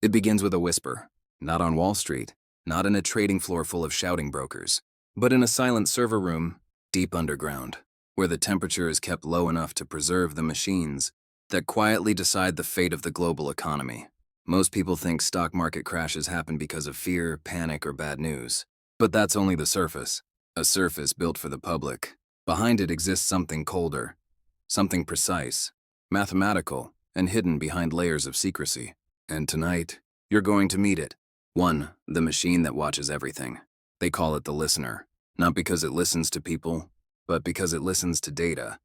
It begins with a whisper, not on Wall Street, not in a trading floor full of shouting brokers, but in a silent server room deep underground, where the temperature is kept low enough to preserve the machines that quietly decide the fate of the global economy. Most people think stock market crashes happen because of fear, panic, or bad news. But that's only the surface, a surface built for the public. Behind it exists something colder, something precise, mathematical, and hidden behind layers of secrecy. And tonight, you're going to meet it. One, the machine that watches everything. They call it the listener, not because it listens to people, but because it listens to data.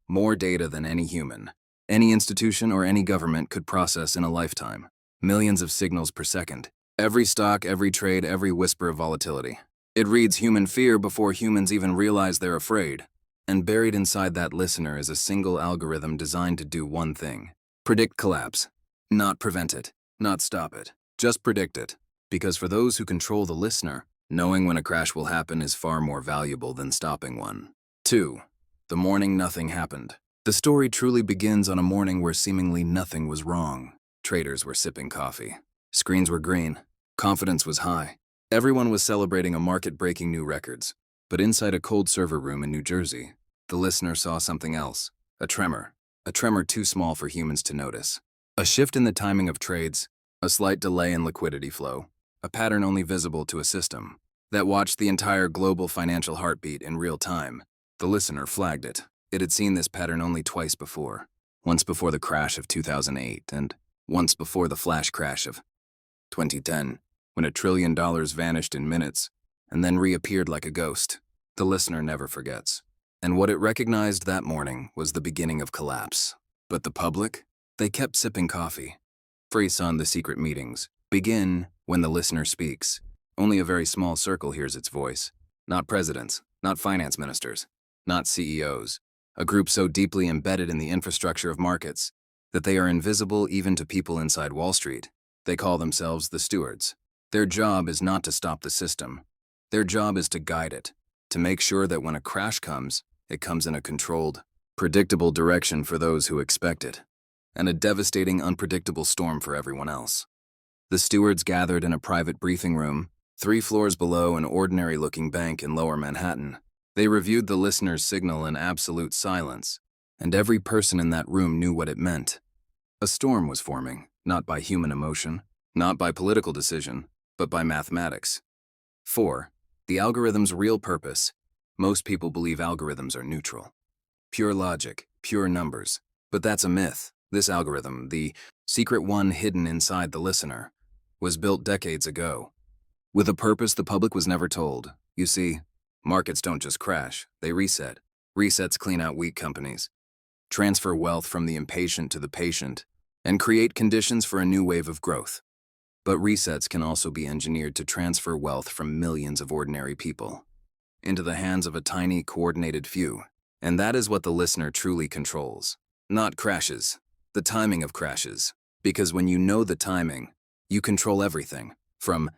More data than any human, any institution, or any government could process in a lifetime. Millions of signals per second. Every stock, every trade, every whisper of volatility. It reads human fear before humans even realize they're afraid. And buried inside that listener is a single algorithm designed to do one thing: predict collapse. Not prevent it, not stop it, just predict it. Because for those who control the listener, knowing when a crash will happen is far more valuable than stopping one. 2. The morning nothing happened. The story truly begins on a morning where seemingly nothing was wrong. Traders were sipping coffee. Screens were green. Confidence was high. Everyone was celebrating a market-breaking new records. But inside a cold server room in New Jersey, the listener saw something else. A tremor too small for humans to notice. A shift in the timing of trades, a slight delay in liquidity flow, a pattern only visible to a system that watched the entire global financial heartbeat in real time. The listener flagged it. It had seen this pattern only twice before. Once before the crash of 2008 and once before the flash crash of 2010, when $1 trillion vanished in minutes and then reappeared like a ghost. The listener never forgets. And what it recognized that morning was the beginning of collapse. But the public? They kept sipping coffee. Freeze on the secret meetings begin when the listener speaks. Only a very small circle hears its voice. Not presidents, not finance ministers, not CEOs. A group so deeply embedded in the infrastructure of markets that they are invisible even to people inside Wall Street. They call themselves the stewards. Their job is not to stop the system. Their job is to guide it, to make sure that when a crash comes, it comes in a controlled, predictable direction for those who expect it, and a devastating, unpredictable storm for everyone else. The stewards gathered in a private briefing room, 3 floors below an ordinary-looking bank in Lower Manhattan. They reviewed the listener's signal in absolute silence, and every person in that room knew what it meant. A storm was forming, not by human emotion, not by political decision, but by mathematics. 4. The algorithm's real purpose. Most people believe algorithms are neutral. Pure logic, pure numbers. But that's a myth. This algorithm, the secret one hidden inside the listener, was built decades ago, with a purpose the public was never told. You see, markets don't just crash, they reset. Resets clean out weak companies, transfer wealth from the impatient to the patient, and create conditions for a new wave of growth. But resets can also be engineered to transfer wealth from millions of ordinary people into the hands of a tiny, coordinated few. And that is what the listener truly controls. Not crashes, the timing of crashes. Because when you know the timing, you control everything, from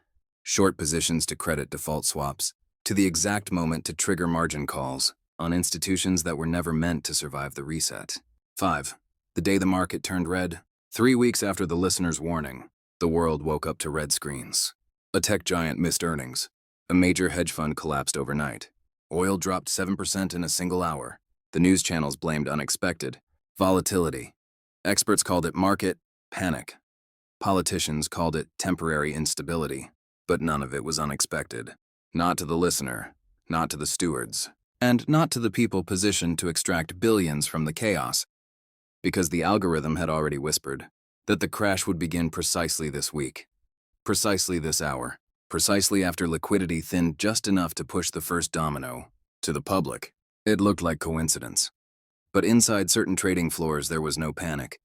short positions to credit default swaps, to the exact moment to trigger margin calls on institutions that were never meant to survive the reset. 5. The day the market turned red. 3 weeks after the listener's warning, the world woke up to red screens. A tech giant missed earnings. A major hedge fund collapsed overnight. Oil dropped 7% in a single hour. The news channels blamed unexpected volatility. Experts called it market panic. Politicians called it temporary instability. But none of it was unexpected. Not to the listener, not to the stewards, and not to the people positioned to extract billions from the chaos. Because the algorithm had already whispered that the crash would begin precisely this week, precisely this hour, precisely after liquidity thinned just enough to push the first domino. To the public, it looked like coincidence. But inside certain trading floors there was no panic,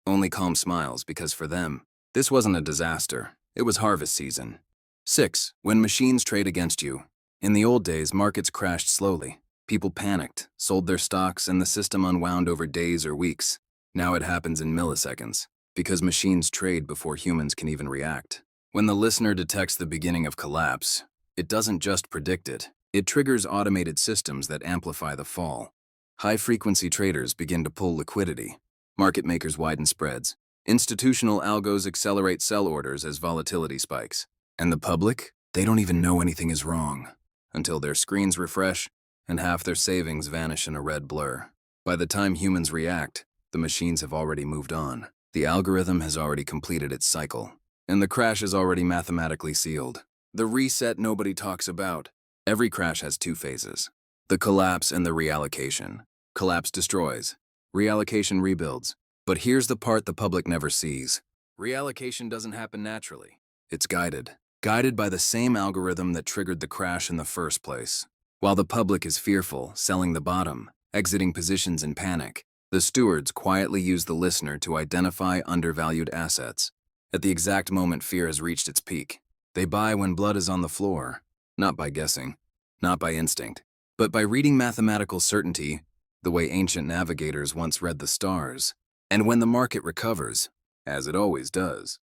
only calm smiles, because for them, this wasn't a disaster, it was harvest season. 6. When machines trade against you. In the old days, markets crashed slowly. People panicked, sold their stocks, and the system unwound over days or weeks. Now it happens in milliseconds, because machines trade before humans can even react. When the listener detects the beginning of collapse, it doesn't just predict it. It triggers automated systems that amplify the fall. High-frequency traders begin to pull liquidity. Market makers widen spreads. Institutional algos accelerate sell orders as volatility spikes. And the public? They don't even know anything is wrong until their screens refresh and half their savings vanish in a red blur. By the time humans react, the machines have already moved on. The algorithm has already completed its cycle, and the crash is already mathematically sealed. The reset nobody talks about. Every crash has two phases: the collapse and the reallocation. Collapse destroys, reallocation rebuilds. But here's the part the public never sees. Reallocation doesn't happen naturally. It's guided by the same algorithm that triggered the crash in the first place. While the public is fearful, selling the bottom, exiting positions in panic, the stewards quietly use the listener to identify undervalued assets. At the exact moment fear has reached its peak, they buy when blood is on the floor, not by guessing, not by instinct, but by reading mathematical certainty, the way ancient navigators once read the stars. And when the market recovers, as it always does,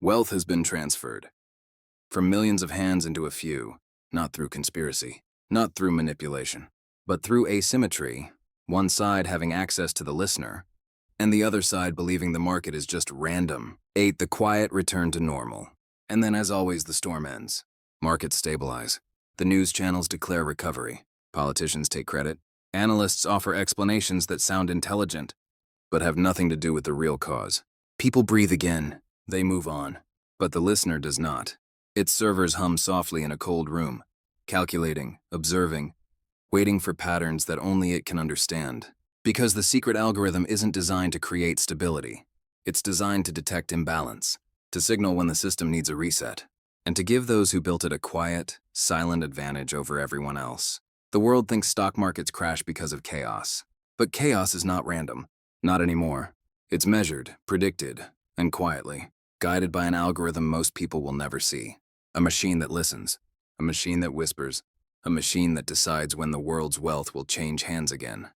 wealth has been transferred from millions of hands into a few, not through conspiracy, not through manipulation, but through asymmetry, one side having access to the listener, and the other side believing the market is just random. 8. The quiet return to normal. And then, as always, the storm ends. Markets stabilize. The news channels declare recovery. Politicians take credit. Analysts offer explanations that sound intelligent, but have nothing to do with the real cause. People breathe again. They move on. But the listener does not. Its servers hum softly in a cold room, calculating, observing, waiting for patterns that only it can understand. Because the secret algorithm isn't designed to create stability. It's designed to detect imbalance, to signal when the system needs a reset, and to give those who built it a quiet, silent advantage over everyone else. The world thinks stock markets crash because of chaos. But chaos is not random. Not anymore. It's measured, predicted, and quietly, guided by an algorithm most people will never see. A machine that listens, a machine that whispers, a machine that decides when the world's wealth will change hands again.